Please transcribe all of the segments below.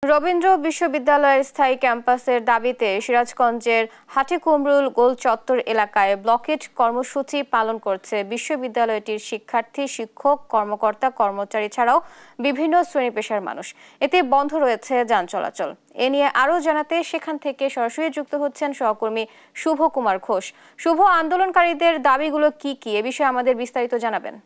রবীন্দ্র বিশ্ববিদ্যালয়ের স্থায়ী ক্যাম্পাসের দাবিতে সিরাজগঞ্জের হাটিকুমরুল গোল চত্বর এলাকায় ব্লকেট কর্মসূচি পালন করছে বিশ্ববিদ্যালয়টির শিক্ষার্থী, শিক্ষক, কর্মকর্তা, কর্মচারী ছাড়াও বিভিন্ন শ্রেণী পেশার মানুষ। এতে বন্ধ রয়েছে যান চলাচল। এ নিয়ে আরও জানাতে সেখান থেকে সরাসরি যুক্ত হচ্ছেন সহকর্মী শুভ কুমার ঘোষ। শুভ, আন্দোলনকারীদের দাবিগুলো কি কি এ বিষয়ে আমাদের বিস্তারিত জানাবেন।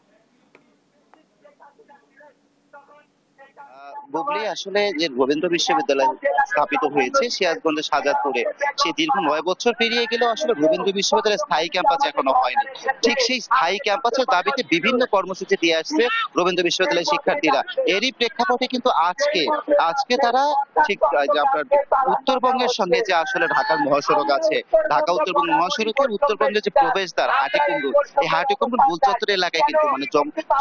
বুবলি, আসলে যে রবীন্দ্র বিশ্ববিদ্যালয় স্থাপিত হয়েছে সিরাজগঞ্জের শাহজাদপুরে, সেই দীর্ঘ 9 বছর পেরিয়ে গেলেও আসলে রবীন্দ্র বিশ্ববিদ্যালয়ের স্থায়ী ক্যাম্পাস এখনো হয়নি। ঠিক সেই স্থায়ী ক্যাম্পাসের দাবিতে বিভিন্ন কর্মসূচি দিয়ে আসছে রবীন্দ্র বিশ্ববিদ্যালয়ের শিক্ষার্থীরা। এরই প্রেক্ষাপটে কিন্তু আজকে তারা ঠিক যে আপনার উত্তরবঙ্গের সঙ্গে যে আসলে ঢাকার মহাসড়ক আছে, ঢাকা উত্তরবঙ্গ মহাসড়কের উত্তরবঙ্গের যে প্রবেশদ্বার হাটিকুমরুল, এই হাটিকুমরুল গোলচত্বর এলাকায় কিন্তু মানে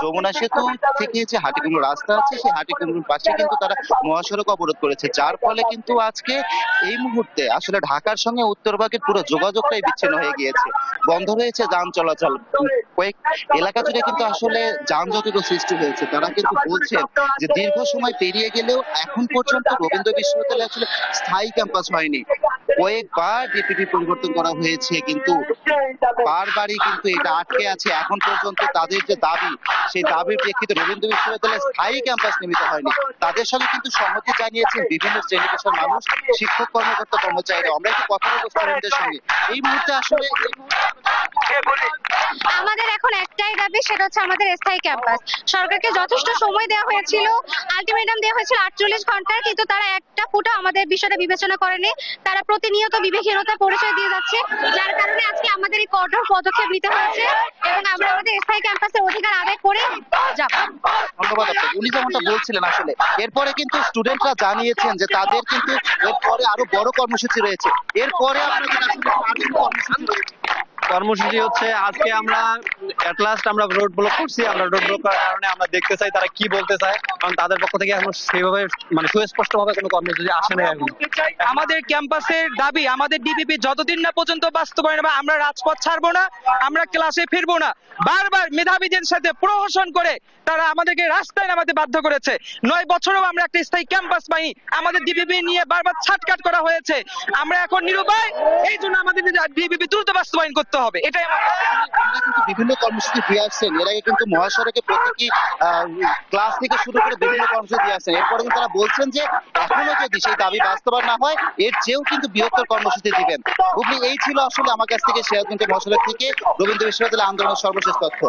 যমুনা সেতু থেকে যে হাটিকুমরুল রাস্তা আছে, সেই হাটিকুমরুল পাশে কিন্তু তারা মহাসড়ক অবরোধ করেছে, যার ফলে কিন্তু আজকে এই মুহূর্তে আসলে ঢাকার সঙ্গে উত্তরবঙ্গের পুরো যোগাযোগটাই বিচ্ছিন্ন হয়ে গিয়েছে। বন্ধ রয়েছে যান চলাচল। কয়েক এলাকা জুড়ে কিন্তু আসলে যানজটেরও সৃষ্টি হয়েছে। তারা কিন্তু বলছেন যে দীর্ঘ সময় পেরিয়ে গেলেও এখন পর্যন্ত রবীন্দ্র বিশ্ববিদ্যালয়ে আসলে স্থায়ী ক্যাম্পাস হয়নি। কয়েকবার ডিপিপি পরিবর্তন করা হয়েছে, কিন্তু বারবারই কিন্তু এটা আটকে আছে। এখন পর্যন্ত তাদের যে দাবি, সেই দাবির প্রেক্ষিতে রবীন্দ্র বিশ্ববিদ্যালয়ের স্থায়ী ক্যাম্পাস নির্মিত হয়নি। তাদের সঙ্গে কিন্তু সম্মতি জানিয়েছেন বিভিন্ন শ্রেণী পেশার মানুষ, শিক্ষক, কর্মকর্তা, কর্মচারীরা। আমরা একটু কথা বলবো স্টুডেন্টদের সঙ্গে। এই মুহূর্তে আসলে আমাদের এখন একটাই দাবি, সেটা হচ্ছে আমাদের স্থায়ী ক্যাম্পাস। সরকারকে যথেষ্ট সময় দেওয়া হয়েছিল, আলটিমেটাম দেওয়া হয়েছিল 48 ঘন্টার, কিন্তু তারা একটা ফুটও আমাদের বিষয়টা বিবেচনা করেনি। তারা প্রতিনিয়ত বিবেকহীনতার পরিচয় দিয়ে যাচ্ছে, যার কারণে আজকে আমাদের এই কঠোর পদক্ষেপ নিতে হয়েছে এবং আমরা আমাদের স্থায়ী ক্যাম্পাসের অধিকার আদায় করে যাব। ধন্যবাদ আপনাকে। উনি যেমনটা বলছিলেন, আসলে এরপরে কিন্তু স্টুডেন্টরা জানিয়েছেন যে তাদের কিন্তু এরপরে আরো বড় কর্মসূচি রয়েছে। এরপরে আপনাদের আসলে কর্মসূচি রয়েছে। কর্মসূচি হচ্ছে আজকে আমরা এট লাস্ট আমরা রোড ব্লক করছি। আমরা রোড ব্লক করার কারণে আমরা দেখতে চাই তারা কি বলতে চায়, কারণ তাদের পক্ষ থেকে এখন সেভাবে মানে সুস্পষ্ট ভাবে কোনো কর্মসূচি আসে না। এখন আমাদের ক্যাম্পাসের দাবি, আমাদের ডিপিপি যতদিন না পর্যন্ত বাস্তবায়ন হবে আমরা রাজপথ ছাড়বো না, আমরা ক্লাসে ফিরবো না। বারবার মেধাবীদের সাথে প্রহসন করে তারা আমাদেরকে রাস্তায় নামাতে বাধ্য করেছে। 9 বছরেও আমরা একটা স্থায়ী ক্যাম্পাস পাই, আমাদের ডিপিপি নিয়ে বারবার ছাটকাট করা হয়েছে। আমরা এখন নিরুপায়, এই জন্য আমাদের ডিপিপি দ্রুত বাস্তবায়ন করতে হবে। এটাই কিন্তু বিভিন্ন কর্মসূচি দিয়ে আসছেন। এর আগে কিন্তু মহাসড়কে প্রতীকী ক্লাস থেকে শুরু করে বিভিন্ন কর্মসূচি দিয়ে আসছেন। এরপরে কিন্তু তারা বলছেন যে এখনো যদি সেই দাবি বাস্তবায়ন না হয়, এর চেয়েও কিন্তু বৃহত্তর কর্মসূচি দিবেন। বুবলি, এই ছিল আসলে আমার কাছ থেকে সিরাজগঞ্জ মহাসড়ক থেকে রবীন্দ্র বিশ্ববিদ্যালয় আন্দোলনের সর্বশেষ তথ্য।